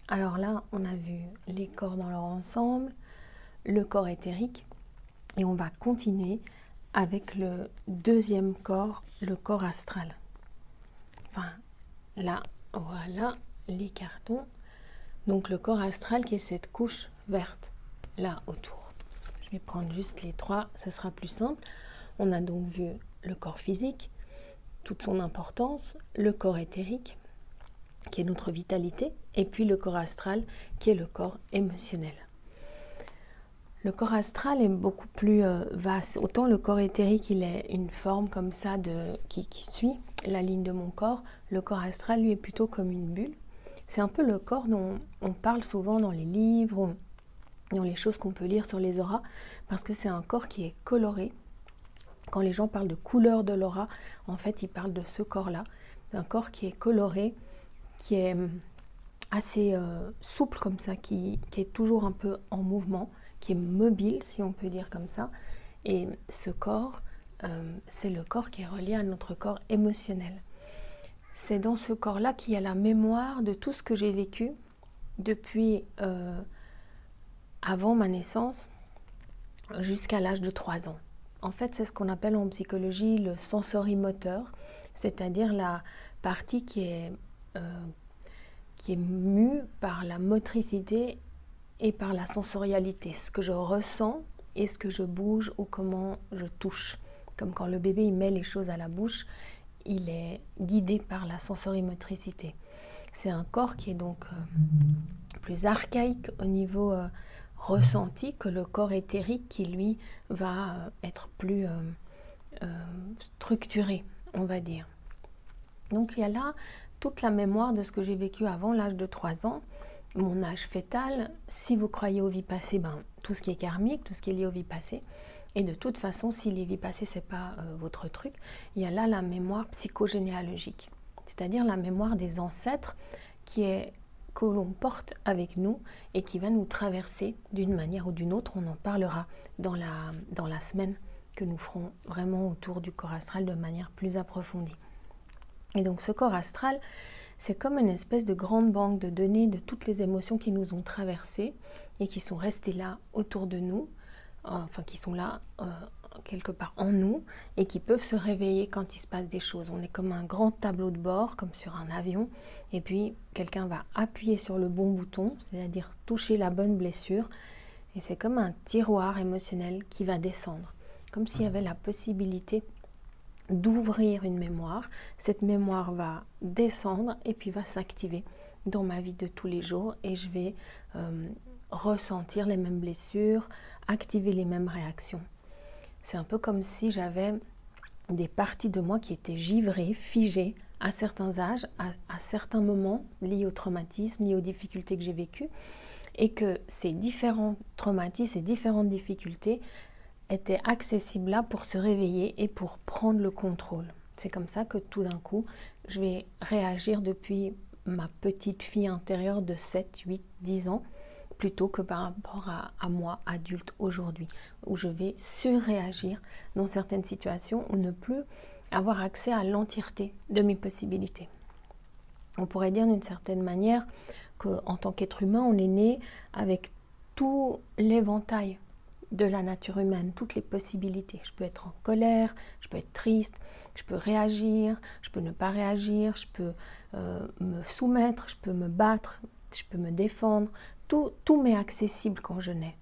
Alors là, on a vu les corps dans leur ensemble, le corps éthérique, et on va continuer avec le deuxième corps, le corps astral. Enfin, là, voilà les cartons. Donc le corps astral qui est cette couche verte, là autour. Je vais prendre juste les trois, ça sera plus simple. On a donc vu le corps physique, toute son importance, le corps éthérique, qui est notre vitalité, et puis le corps astral, qui est le corps émotionnel. Le corps astral est beaucoup plus vaste. Autant le corps éthérique, il est une forme comme ça qui suit la ligne de mon corps. Le corps astral, lui, est plutôt comme une bulle. C'est un peu le corps dont on parle souvent dans les livres, dans les choses qu'on peut lire sur les auras, parce que c'est un corps qui est coloré. Quand les gens parlent de couleur de l'aura, en fait, ils parlent de ce corps-là. Un corps qui est coloré, qui est assez souple comme ça, qui est toujours un peu en mouvement, qui est mobile, si on peut dire comme ça. Et ce corps, c'est le corps qui est relié à notre corps émotionnel. C'est dans ce corps-là qu'il y a la mémoire de tout ce que j'ai vécu depuis avant ma naissance jusqu'à l'âge de 3 ans. En fait, c'est ce qu'on appelle en psychologie le sensorimoteur, c'est-à-dire la partie qui est mue par la motricité et par la sensorialité, ce que je ressens et ce que je bouge ou comment je touche. Comme quand le bébé il met les choses à la bouche, il est guidé par la sensorimotricité. C'est un corps qui est donc plus archaïque au niveau ressenti que le corps éthérique qui lui va être plus structuré, on va dire. Donc il y a là toute la mémoire de ce que j'ai vécu avant l'âge de 3 ans, mon âge fœtal. Si vous croyez aux vies passées, tout ce qui est karmique, tout ce qui est lié aux vies passées. Et de toute façon, si les vies passées, ce n'est pas votre truc, il y a là la mémoire psychogénéalogique, c'est-à-dire la mémoire des ancêtres que l'on porte avec nous et qui va nous traverser d'une manière ou d'une autre. On en parlera dans la semaine que nous ferons vraiment autour du corps astral de manière plus approfondie. Et donc ce corps astral, c'est comme une espèce de grande banque de données de toutes les émotions qui nous ont traversées et qui sont restées là autour de nous, enfin qui sont là quelque part en nous et qui peuvent se réveiller quand il se passe des choses. On est comme un grand tableau de bord, comme sur un avion, et puis quelqu'un va appuyer sur le bon bouton, c'est-à-dire toucher la bonne blessure, et c'est comme un tiroir émotionnel qui va descendre, comme s'il y avait la possibilité d'ouvrir une mémoire. Cette mémoire va descendre et puis va s'activer dans ma vie de tous les jours et je vais ressentir les mêmes blessures, activer les mêmes réactions. C'est un peu comme si j'avais des parties de moi qui étaient givrées, figées à certains âges, à certains moments liés au traumatisme, liés aux difficultés que j'ai vécues, et que ces différents traumatismes, ces différentes difficultés était accessible là pour se réveiller et pour prendre le contrôle. C'est comme ça que tout d'un coup, je vais réagir depuis ma petite fille intérieure de 7, 8, 10 ans, plutôt que par rapport à moi, adulte aujourd'hui, où je vais surréagir dans certaines situations ou ne plus avoir accès à l'entièreté de mes possibilités. On pourrait dire d'une certaine manière qu'en tant qu'être humain, on est né avec tout l'éventail de la nature humaine, toutes les possibilités. Je peux être en colère, je peux être triste, je peux réagir, je peux ne pas réagir, je peux me soumettre, je peux me battre, je peux me défendre. Tout m'est accessible quand je nais.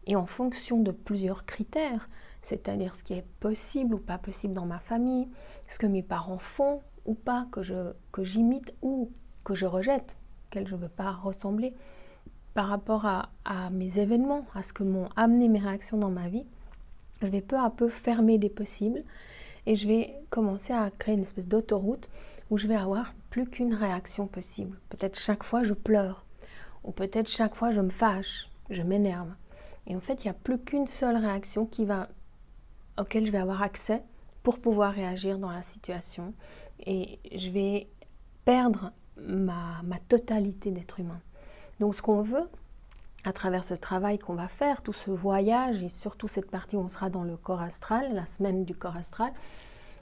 Et en fonction de plusieurs critères, c'est-à-dire ce qui est possible ou pas possible dans ma famille, ce que mes parents font ou pas, que j'imite ou que je rejette, auquel je ne veux pas ressembler, par rapport à mes événements, à ce que m'ont amené mes réactions dans ma vie, je vais peu à peu fermer des possibles et je vais commencer à créer une espèce d'autoroute où je vais avoir plus qu'une réaction possible. Peut-être chaque fois je pleure, ou peut-être chaque fois je me fâche, je m'énerve. Et en fait, il n'y a plus qu'une seule réaction auquel je vais avoir accès pour pouvoir réagir dans la situation. Et je vais perdre ma totalité d'être humain. Donc ce qu'on veut, à travers ce travail qu'on va faire, tout ce voyage et surtout cette partie où on sera dans le corps astral, la semaine du corps astral,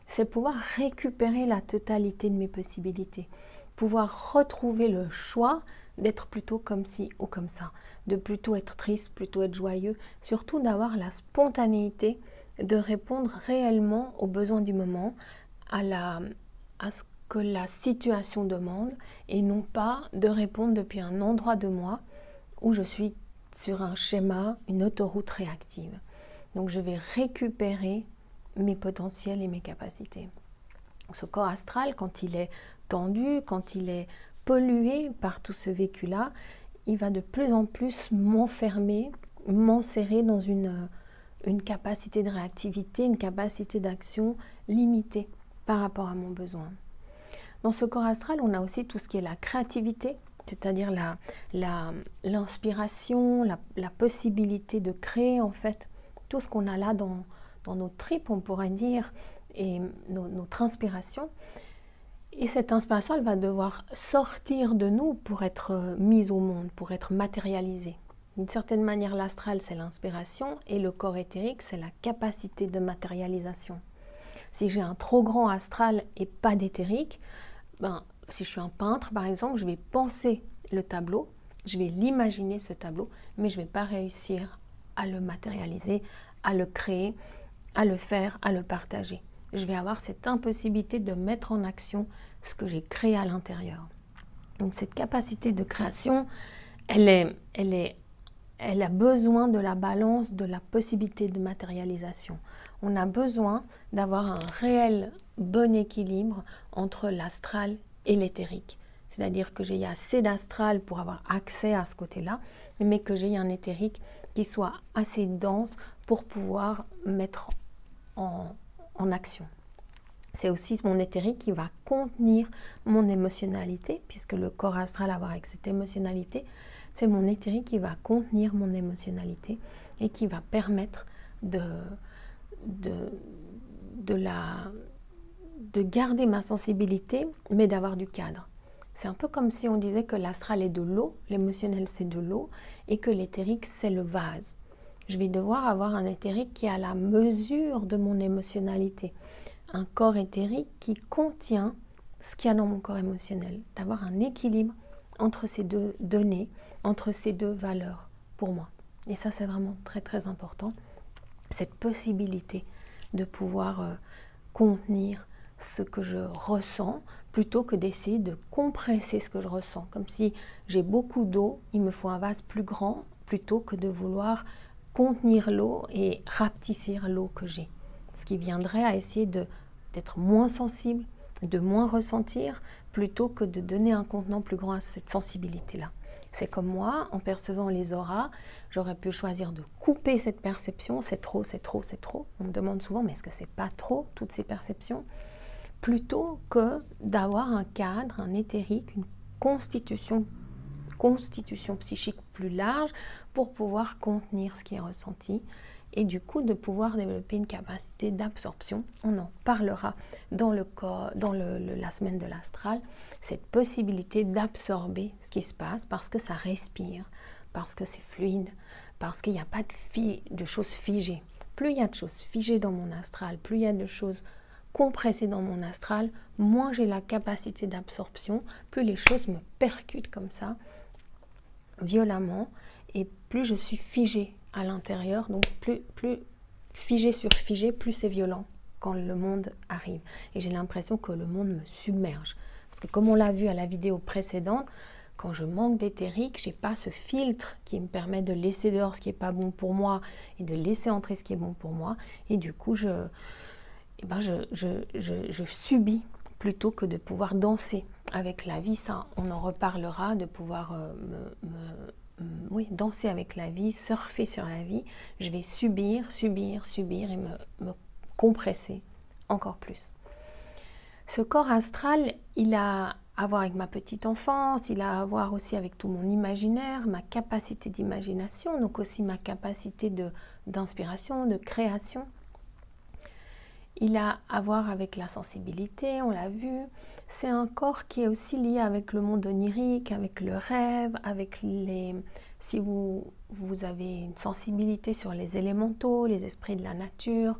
c'est pouvoir récupérer la totalité de mes possibilités, pouvoir retrouver le choix d'être plutôt comme ci ou comme ça, de plutôt être triste, plutôt être joyeux, surtout d'avoir la spontanéité de répondre réellement aux besoins du moment, à ce que la situation demande, et non pas de répondre depuis un endroit de moi où je suis sur un schéma, une autoroute réactive. Donc je vais récupérer mes potentiels et mes capacités. Ce corps astral, quand il est tendu, quand il est pollué par tout ce vécu-là, il va de plus en plus m'enfermer, m'enserrer dans une capacité de réactivité, une capacité d'action limitée par rapport à mon besoin. Dans ce corps astral, on a aussi tout ce qui est la créativité, c'est-à-dire l'inspiration, la possibilité de créer en fait tout ce qu'on a là dans nos tripes, on pourrait dire, et notre inspiration. Et cette inspiration, elle va devoir sortir de nous pour être mise au monde, pour être matérialisée. D'une certaine manière, l'astral, c'est l'inspiration, et le corps éthérique, c'est la capacité de matérialisation. Si j'ai un trop grand astral et pas d'éthérique, si je suis un peintre, par exemple, je vais penser le tableau, je vais l'imaginer ce tableau, mais je ne vais pas réussir à le matérialiser, à le créer, à le faire, à le partager. Je vais avoir cette impossibilité de mettre en action ce que j'ai créé à l'intérieur. Donc cette capacité de création, elle a besoin de la balance, de la possibilité de matérialisation. On a besoin d'avoir un réel bon équilibre entre l'astral et l'éthérique. C'est-à-dire que j'ai assez d'astral pour avoir accès à ce côté-là, mais que j'ai un éthérique qui soit assez dense pour pouvoir mettre en action. C'est aussi mon éthérique qui va contenir mon émotionnalité, puisque le corps astral a à voir avec cette émotionnalité, c'est mon éthérique qui va contenir mon émotionnalité et qui va permettre de garder ma sensibilité, mais d'avoir du cadre. C'est un peu comme si on disait que l'astral est de l'eau, l'émotionnel c'est de l'eau, et que l'éthérique c'est le vase. Je vais devoir avoir un éthérique qui est à la mesure de mon émotionnalité. Un corps éthérique qui contient ce qu'il y a dans mon corps émotionnel. D'avoir un équilibre entre ces deux données, entre ces deux valeurs pour moi. Et ça, c'est vraiment très très important. Cette possibilité de pouvoir contenir ce que je ressens plutôt que d'essayer de compresser ce que je ressens. Comme si j'ai beaucoup d'eau, il me faut un vase plus grand plutôt que de vouloir contenir l'eau et rapetissir l'eau que j'ai. Ce qui viendrait à essayer d'être moins sensible, de moins ressentir, plutôt que de donner un contenant plus grand à cette sensibilité-là. C'est comme moi, en percevant les auras, j'aurais pu choisir de couper cette perception, c'est trop, c'est trop, c'est trop. On me demande souvent, mais est-ce que c'est pas trop, toutes ces perceptions? Plutôt que d'avoir un cadre, un éthérique, une constitution psychique plus large pour pouvoir contenir ce qui est ressenti et du coup de pouvoir développer une capacité d'absorption. On en parlera dans la semaine de l'astral, cette possibilité d'absorber ce qui se passe parce que ça respire, parce que c'est fluide, parce qu'il n'y a pas de choses figées. Plus il y a de choses figées dans mon astral, plus il y a de choses compressées dans mon astral, moins j'ai la capacité d'absorption, plus les choses me percutent comme ça, violemment, et plus je suis figée à l'intérieur, donc plus figé sur figé, plus c'est violent quand le monde arrive. Et j'ai l'impression que le monde me submerge. Parce que comme on l'a vu à la vidéo précédente, quand je manque d'éthérique, j'ai pas ce filtre qui me permet de laisser dehors ce qui est pas bon pour moi et de laisser entrer ce qui est bon pour moi. Et du coup, je subis plutôt que de pouvoir danser avec la vie. Ça, on en reparlera, de pouvoir danser avec la vie, surfer sur la vie. Je vais subir et me compresser encore plus. Ce corps astral, il a à voir avec ma petite enfance, il a à voir aussi avec tout mon imaginaire, ma capacité d'imagination, donc aussi ma capacité d'inspiration, de création. Il a à voir avec la sensibilité, on l'a vu. C'est un corps qui est aussi lié avec le monde onirique, avec le rêve, avec si vous avez une sensibilité sur les élémentaux, les esprits de la nature,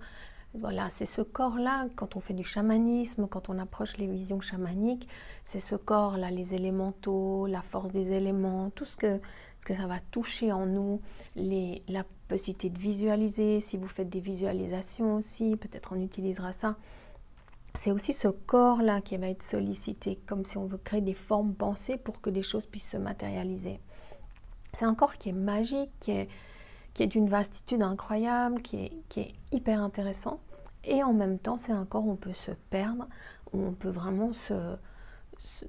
Voilà, c'est ce corps-là, quand on fait du chamanisme, quand on approche les visions chamaniques, c'est ce corps-là, les élémentaux, la force des éléments, tout ce que ça va toucher en nous, la possibilité de visualiser, si vous faites des visualisations aussi, peut-être on utilisera ça. C'est aussi ce corps-là qui va être sollicité, comme si on veut créer des formes pensées pour que des choses puissent se matérialiser. C'est un corps qui est magique, qui est d'une vastitude incroyable, qui est hyper intéressant. Et en même temps, c'est un corps où on peut se perdre, où on peut vraiment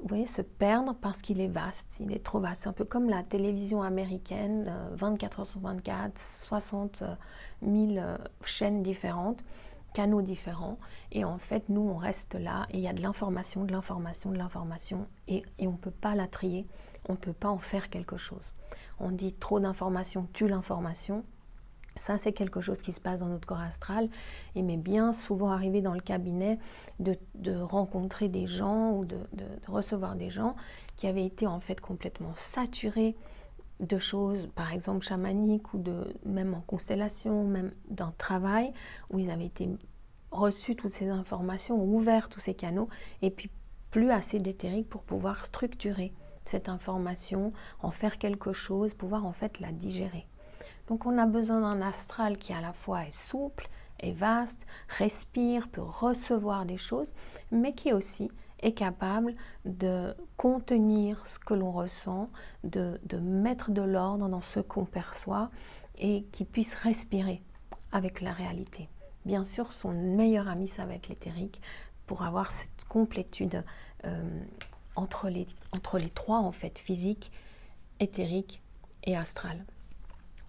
vous voyez, se perdre parce qu'il est vaste, il est trop vaste. C'est un peu comme la télévision américaine, 24 heures sur 24, 60 000 chaînes différentes, canaux différents. Et en fait, nous, on reste là et il y a de l'information, de l'information, de l'information. Et on ne peut pas la trier, on ne peut pas en faire quelque chose. On dit trop d'informations tue l'information. Ça, c'est quelque chose qui se passe dans notre corps astral. Il m'est bien souvent arrivé dans le cabinet de rencontrer des gens ou de recevoir des gens qui avaient été en fait complètement saturés de choses, par exemple chamaniques ou même en constellation, même d'un travail où ils avaient été reçus toutes ces informations, ouvert tous ces canaux, et puis plus assez d'éthérique pour pouvoir structurer cette information, en faire quelque chose, pouvoir en fait la digérer. Donc on a besoin d'un astral qui à la fois est souple, est vaste, respire, peut recevoir des choses, mais qui aussi est capable de contenir ce que l'on ressent, de mettre de l'ordre dans ce qu'on perçoit et qui puisse respirer avec la réalité. Bien sûr, son meilleur ami, ça va être l'éthérique, pour avoir cette complétude entre les trois, en fait, physique, éthérique et astral.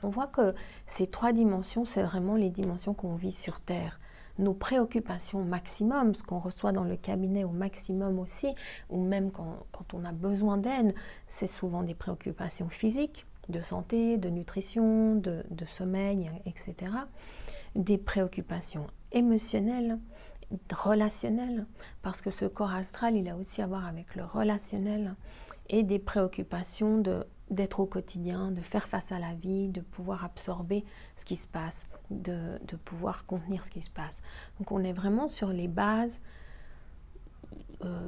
On voit que ces trois dimensions, c'est vraiment les dimensions qu'on vit sur Terre. Nos préoccupations maximum, ce qu'on reçoit dans le cabinet au maximum aussi, ou même quand on a besoin d'aide, c'est souvent des préoccupations physiques, de santé, de nutrition, de sommeil, etc. Des préoccupations émotionnelles, relationnelles, parce que ce corps astral, il a aussi à voir avec le relationnel, et des préoccupations d'être au quotidien, de faire face à la vie, de pouvoir absorber ce qui se passe, de pouvoir contenir ce qui se passe. Donc on est vraiment sur les bases,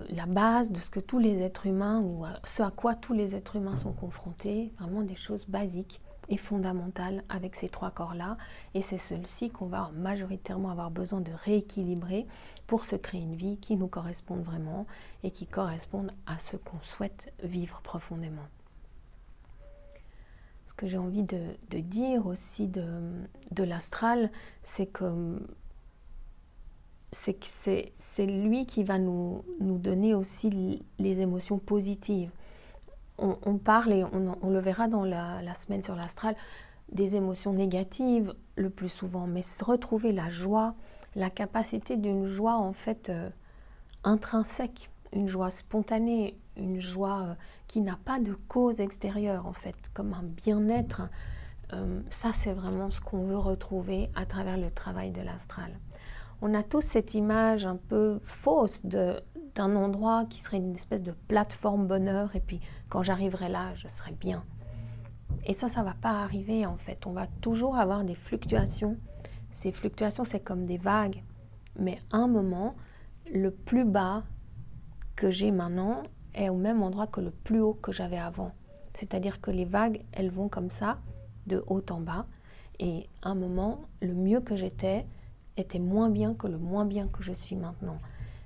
la base de ce que tous les êtres humains, ou ce à quoi tous les êtres humains sont confrontés, vraiment des choses basiques et fondamentales avec ces trois corps-là. Et c'est ceux-ci qu'on va majoritairement avoir besoin de rééquilibrer pour se créer une vie qui nous corresponde vraiment et qui corresponde à ce qu'on souhaite vivre profondément. Ce que j'ai envie de dire aussi de l'astral, c'est que c'est lui qui va nous donner aussi les émotions positives. On parle, et on le verra dans la semaine sur l'astral, des émotions négatives le plus souvent, mais retrouver la joie, la capacité d'une joie en fait intrinsèque, une joie spontanée, une joie qui n'a pas de cause extérieure en fait, comme un bien-être. Ça, c'est vraiment ce qu'on veut retrouver à travers le travail de l'astral. On a tous cette image un peu fausse d'un endroit qui serait une espèce de plateforme bonheur, et puis quand j'arriverai là, je serai bien. Et ça ne va pas arriver en fait. On va toujours avoir des fluctuations. Ces fluctuations, c'est comme des vagues. Mais à un moment, le plus bas que j'ai maintenant est au même endroit que le plus haut que j'avais avant. C'est-à-dire que les vagues, elles vont comme ça, de haut en bas. Et à un moment, le mieux que j'étais était moins bien que le moins bien que je suis maintenant.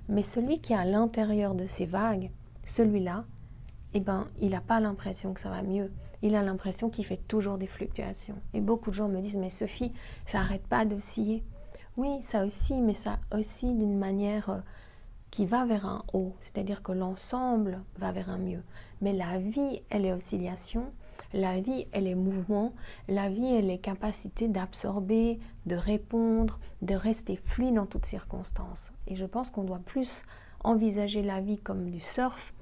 Mais celui qui est à l'intérieur de ces vagues, celui-là, eh ben, il n'a pas l'impression que ça va mieux. Il a l'impression qu'il fait toujours des fluctuations. Et beaucoup de gens me disent, mais Sophie, ça n'arrête pas d'osciller. Oui, ça oscille, mais ça oscille d'une manière qui va vers un haut. C'est-à-dire que l'ensemble va vers un mieux. Mais la vie, elle est oscillation. La vie, elle est mouvement. La vie, elle est capacité d'absorber, de répondre, de rester fluide dans toutes circonstances. Et je pense qu'on doit plus envisager la vie comme du surf,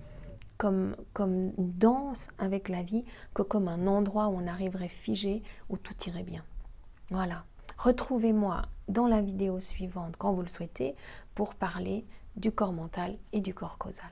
comme une danse avec la vie, que comme un endroit où on arriverait figé, où tout irait bien. Voilà. Retrouvez-moi dans la vidéo suivante, quand vous le souhaitez, pour parler du corps mental et du corps causal.